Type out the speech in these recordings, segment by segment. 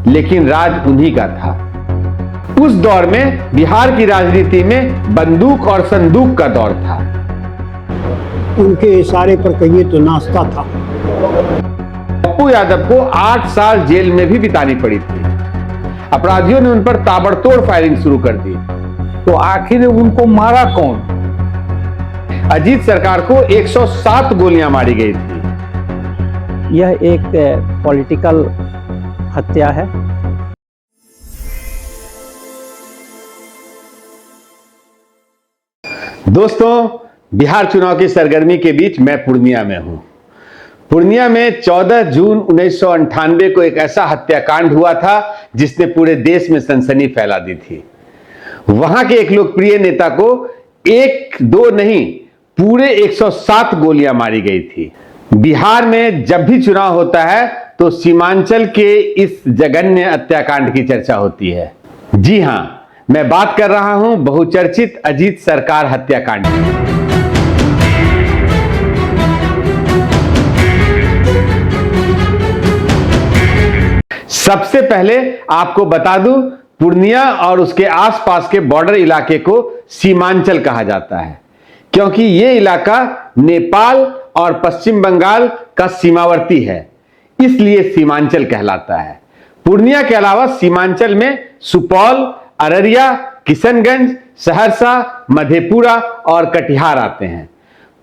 लेकिन राज उन्हीं का था। उस दौर में बिहार की राजनीति में बंदूक और संदूक का दौर था। उनके इशारे पर कहिए तो नाश्ता था। पप्पू यादव को 8 साल जेल में भी बितानी पड़ी थी। अपराधियों ने उन पर ताबड़तोड़ फायरिंग शुरू कर दी। तो आखिर उनको मारा कौन? अजीत सरकार को 107 गोलियां मारी गई थी। यह एक पॉलिटिकल हत्या है। दोस्तों, बिहार चुनाव की सरगर्मी के बीच मैं पूर्णिया में हूं। पूर्णिया में 14 जून 1998 को एक ऐसा हत्याकांड हुआ था जिसने पूरे देश में सनसनी फैला दी थी। वहां के एक लोकप्रिय नेता को 1-2 नहीं, पूरे 107 गोलियां मारी गई थी। बिहार में जब भी चुनाव होता है तो सीमांचल के इस जघन्य हत्याकांड की चर्चा होती है। जी हां, मैं बात कर रहा हूं बहुचर्चित अजीत सरकार हत्याकांड की। सबसे पहले आपको बता दूं, पूर्णिया और उसके आसपास के बॉर्डर इलाके को सीमांचल कहा जाता है, क्योंकि यह इलाका नेपाल और पश्चिम बंगाल का सीमावर्ती है, इसलिए सीमांचल कहलाता है। पूर्णिया के अलावा सीमांचल में सुपौल, अररिया, किशनगंज, सहरसा, मधेपुरा और कटिहार आते हैं।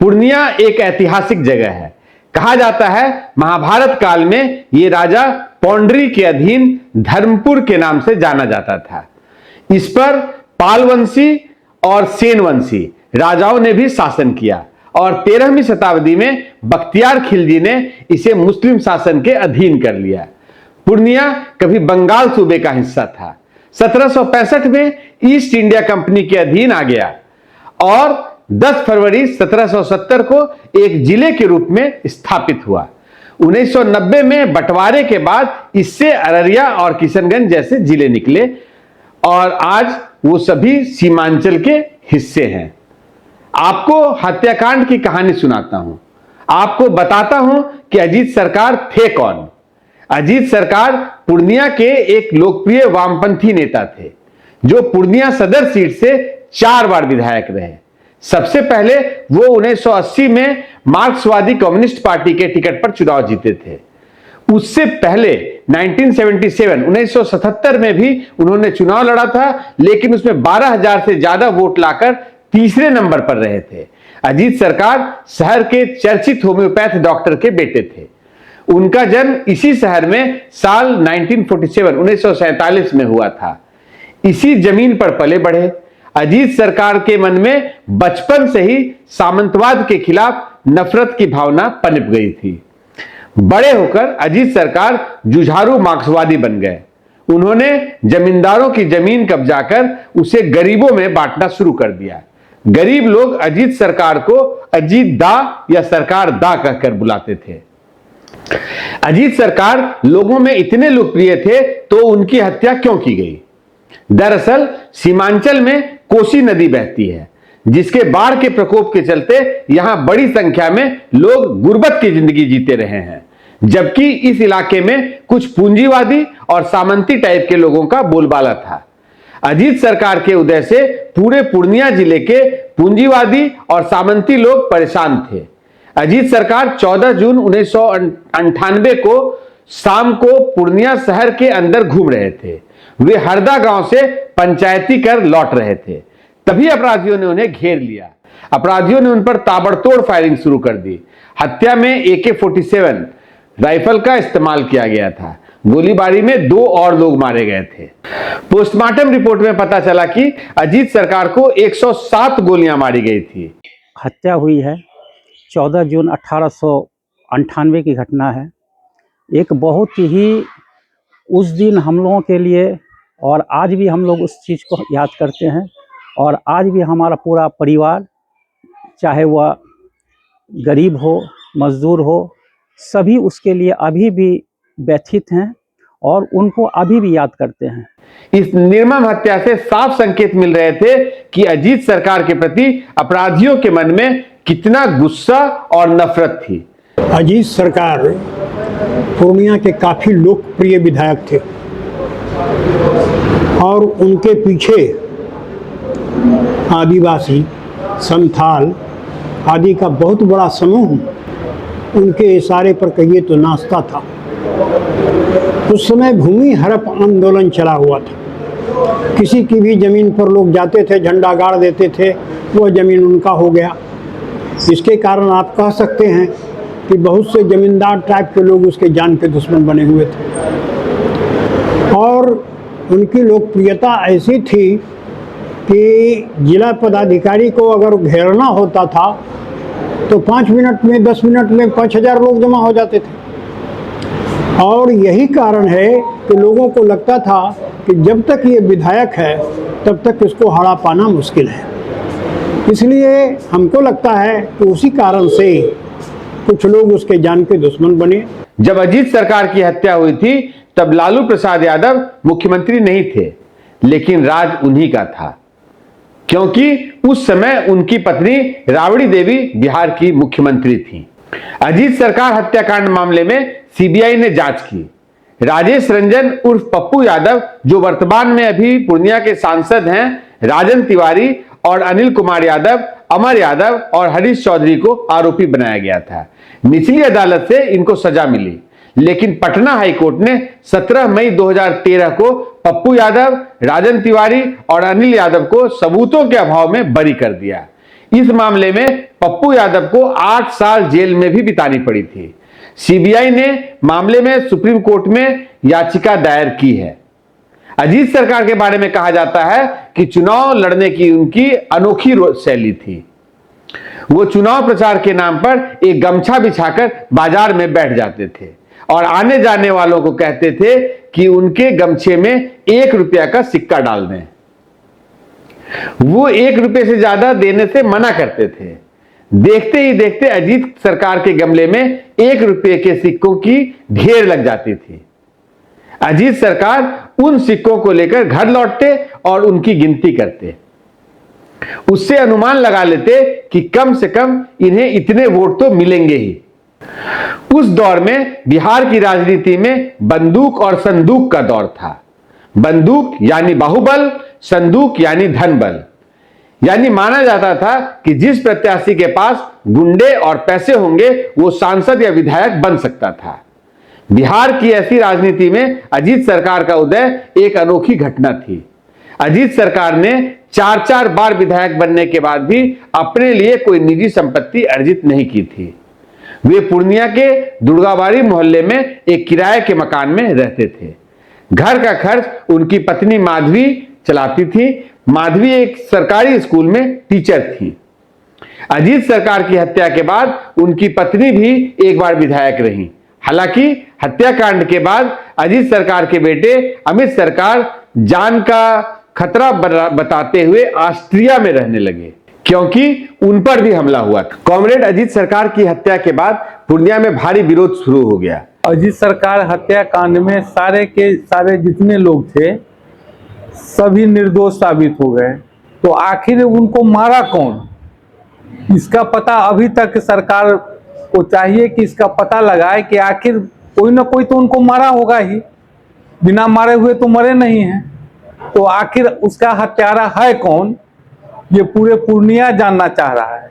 पूर्णिया एक ऐतिहासिक जगह है। कहा जाता है महाभारत काल में यह राजा पौंड्री के अधीन धर्मपुर के नाम से जाना जाता था। इस पर पालवंशी और सेनवंशी राजाओं ने भी शासन किया और 13वीं शताब्दी में बख्तियार खिलजी ने इसे मुस्लिम शासन के अधीन कर लिया। पूर्णिया कभी बंगाल सूबे का हिस्सा था। 1765 में ईस्ट इंडिया कंपनी के अधीन आ गया और 10 फरवरी 1770 को एक जिले के रूप में स्थापित हुआ। 1990 में बंटवारे के बाद इससे अररिया और किशनगंज जैसे जिले निकले और आज वो सभी सीमांचल के हिस्से हैं। आपको हत्याकांड की कहानी सुनाता हूं। आपको बताता हूं कि अजीत सरकार थे कौन। अजीत सरकार पूर्णिया के एक लोकप्रिय वामपंथी नेता थे जो पूर्णिया सदर सीट से 4 बार विधायक रहे। सबसे पहले वो 1980 में मार्क्सवादी कम्युनिस्ट पार्टी के टिकट पर चुनाव जीते थे। उससे पहले 1977 में भी उन्होंने चुनाव लड़ा था, लेकिन उसमें 12,000 से ज्यादा वोट लाकर तीसरे नंबर पर रहे थे। अजीत सरकार शहर के चर्चित होम्योपैथ डॉक्टर के बेटे थे। उनका जन्म इसी शहर में साल 1947 में हुआ था। इसी जमीन पर पले बढ़े। अजीत सरकार के मन में बचपन से ही सामंतवाद के खिलाफ नफरत की भावना पनप गई थी। बड़े होकर अजीत सरकार जुझारू मार्क्सवादी बन गए। उन्होंने जमींदारों की जमीन कब्जा कर उसे गरीबों में बांटना शुरू कर दिया। गरीब लोग अजीत सरकार को अजीत दा या सरकार दा कहकर बुलाते थे। अजीत सरकार लोगों में इतने लोकप्रिय थे तो उनकी हत्या क्यों की गई? दरअसल सीमांचल में कोसी नदी बहती है, जिसके बाढ़ के प्रकोप के चलते यहां बड़ी संख्या में लोग गुर्बत की जिंदगी जीते रहे हैं, जबकि इस इलाके में कुछ पूंजीवादी और सामंती टाइप के लोगों का बोलबाला था। अजीत सरकार के उदय से पूरे पूर्णिया जिले के पूंजीवादी और सामंती लोग परेशान थे। अजीत सरकार 14 जून 1998 को शाम को पूर्णिया शहर के अंदर घूम रहे थे। वे हरदा गांव से पंचायती कर लौट रहे थे, तभी अपराधियों ने उन्हें घेर लिया। अपराधियों ने उन पर ताबड़तोड़ फायरिंग शुरू कर दी। हत्या में AK-47 राइफल का इस्तेमाल किया गया था। गोलीबारी में 2 और लोग मारे गए थे। पोस्टमार्टम रिपोर्ट में पता चला कि अजीत सरकार को 107 गोलियां मारी गई थी। हत्या हुई है 14 जून 1898 की घटना है। एक बहुत ही उस दिन हम लोगों के लिए और आज भी हम लोग उस चीज़ को याद करते हैं और आज भी हमारा पूरा परिवार, चाहे वह गरीब हो, मजदूर हो, सभी उसके लिए अभी भी व्यथित हैं और उनको अभी भी याद करते हैं। इस निर्मम हत्या से साफ संकेत मिल रहे थे कि अजीत सरकार के प्रति अपराधियों के मन में कितना गुस्सा और नफरत थी। अजीत सरकार पूर्णिया के काफ़ी लोकप्रिय विधायक थे। और उनके पीछे आदिवासी, संथाल आदि का बहुत बड़ा समूह उनके इशारे पर कहिए तो नाचता था। उस समय भूमि हड़प आंदोलन चला हुआ था। किसी की भी ज़मीन पर लोग जाते थे, झंडा गाड़ देते थे, वह ज़मीन उनका हो गया। इसके कारण आप कह सकते हैं कि बहुत से ज़मींदार टाइप के लोग उसके जान के दुश्मन बने हुए थे। और उनकी लोकप्रियता ऐसी थी कि जिला पदाधिकारी को अगर घेरना होता था तो 5 मिनट में, 10 मिनट में 5000 लोग जमा हो जाते थे। और यही कारण है कि लोगों को लगता था कि जब तक ये विधायक है तब तक इसको हरा पाना मुश्किल है। इसलिए हमको लगता है कि उसी कारण से कुछ लोग उसके जान के दुश्मन बने। जब अजीत सरकार की हत्या हुई थी तब लालू प्रसाद यादव मुख्यमंत्री नहीं थे, लेकिन राज उन्हीं का था, क्योंकि उस समय उनकी पत्नी राबड़ी देवी बिहार की मुख्यमंत्री थी। अजीत सरकार हत्याकांड मामले में सीबीआई ने जांच की। राजेश रंजन उर्फ पप्पू यादव, जो वर्तमान में अभी पूर्णिया के सांसद हैं, राजन तिवारी और अनिल कुमार यादव, अमर यादव और हरीश चौधरी को आरोपी बनाया गया था। निचली अदालत से इनको सजा मिली, लेकिन पटना हाईकोर्ट ने 17 मई 2013 को पप्पू यादव, राजन तिवारी और अनिल यादव को सबूतों के अभाव में बरी कर दिया। इस मामले में पप्पू यादव को 8 साल जेल में भी बितानी पड़ी थी। सीबीआई ने मामले में सुप्रीम कोर्ट में याचिका दायर की है। अजीत सरकार के बारे में कहा जाता है कि चुनाव लड़ने की उनकी अनोखी शैली थी। वो चुनाव प्रचार के नाम पर एक गमछा बिछाकर बाजार में बैठ जाते थे और आने जाने वालों को कहते थे कि उनके गमछे में 1 रुपया का सिक्का डाल दें। वो 1 रुपये से ज्यादा देने से मना करते थे। देखते ही देखते अजीत सरकार के गमले में 1 रुपये के सिक्कों की ढेर लग जाती थी। अजीत सरकार उन सिक्कों को लेकर घर लौटते और उनकी गिनती करते। उससे अनुमान लगा लेते कि कम से कम इन्हें इतने वोट तो मिलेंगे ही। उस दौर में बिहार की राजनीति में बंदूक और संदूक का दौर था। बंदूक यानी बाहुबल, संदूक यानी धनबल। यानी माना जाता था कि जिस प्रत्याशी के पास गुंडे और पैसे होंगे वो सांसद या विधायक बन सकता था। बिहार की ऐसी राजनीति में अजीत सरकार का उदय एक अनोखी घटना थी। अजीत सरकार ने 4-4 बार विधायक बनने के बाद भी अपने लिए कोई निजी संपत्ति अर्जित नहीं की थी। वे पूर्णिया के दुर्गाबाड़ी मोहल्ले में एक किराए के मकान में रहते थे। घर का खर्च उनकी पत्नी माधवी चलाती थी। माधवी एक सरकारी स्कूल में टीचर थी। अजीत सरकार की हत्या के बाद उनकी पत्नी भी एक बार विधायक रही। हालांकि हत्याकांड के बाद अजीत सरकार के बेटे अमित सरकार जान का खतरा बताते हुए ऑस्ट्रिया में रहने लगे, क्योंकि उन पर भी हमला हुआ था। कॉमरेड अजीत सरकार की हत्या के बाद पूर्णिया में भारी विरोध शुरू हो गया। अजीत सरकार हत्याकांड में सारे के सारे जितने लोग थे सभी निर्दोष साबित हो गए। तो आखिर उनको मारा कौन, इसका पता अभी तक सरकार को चाहिए कि इसका पता लगाए कि आखिर कोई ना कोई तो उनको मारा होगा ही, बिना मारे हुए तो मरे नहीं हैं। तो आखिर उसका हत्यारा है कौन, ये पूरे पूर्णिया जानना चाह रहा है।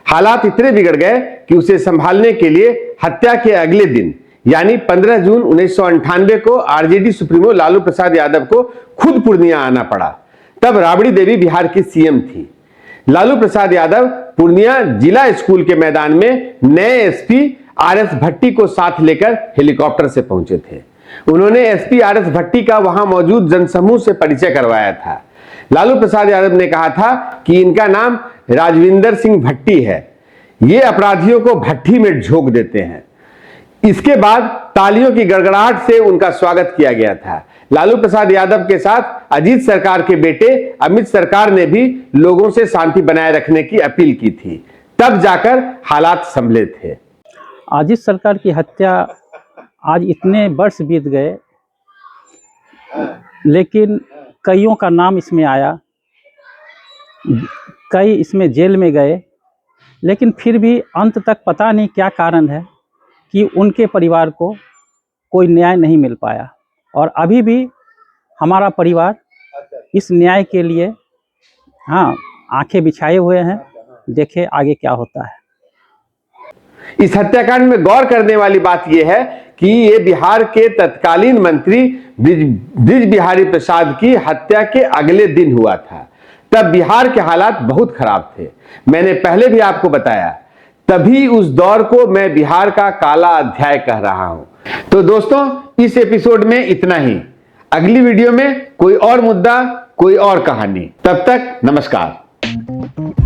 हालात इतने बिगड़ गए कि उसे संभालने के लिए हत्या के अगले दिन यानी 15 जून 1998 को आरजेडी सुप्रीमो लालू प्रसाद यादव को खुद पूर्णिया आना पड़ा। तब राबड़ी देवी बिहार की सीएम थी। लालू प्रसाद यादव पूर्णिया जिला स्कूल के मैदान में नए एसपी आरएस भट्टी को साथ लेकर हेलीकॉप्टर से पहुंचे थे। उन्होंने एसपी आरएस भट्टी का वहां मौजूद जनसमूह से परिचय करवाया था। लालू प्रसाद यादव ने कहा था कि इनका नाम राजविंदर सिंह भट्टी है, ये अपराधियों को भट्टी में झोंक देते हैं। इसके बाद तालियों की गड़गड़ाहट से उनका स्वागत किया गया था। लालू प्रसाद यादव के साथ अजीत सरकार के बेटे अमित सरकार ने भी लोगों से शांति बनाए रखने की अपील की थी। तब जाकर हालात संभले थे। अजीत सरकार की हत्या आज इतने वर्ष बीत गए, लेकिन कईयों का नाम इसमें आया, कई इसमें जेल में गए, लेकिन फिर भी अंत तक पता नहीं क्या कारण है कि उनके परिवार को कोई न्याय नहीं मिल पाया। और अभी भी हमारा परिवार इस न्याय के लिए हाँ आंखें बिछाए हुए हैं। देखे आगे क्या होता है। इस हत्याकांड में गौर करने वाली बात यह है कि ये बिहार के तत्कालीन मंत्री ब्रिज बिहारी प्रसाद की हत्या के अगले दिन हुआ था। तब बिहार के हालात बहुत खराब थे। मैंने पहले भी आपको बताया, तभी उस दौर को मैं बिहार का काला अध्याय कह रहा हूं। तो दोस्तों, इस एपिसोड में इतना ही। अगली वीडियो में कोई और मुद्दा, कोई और कहानी। तब तक नमस्कार।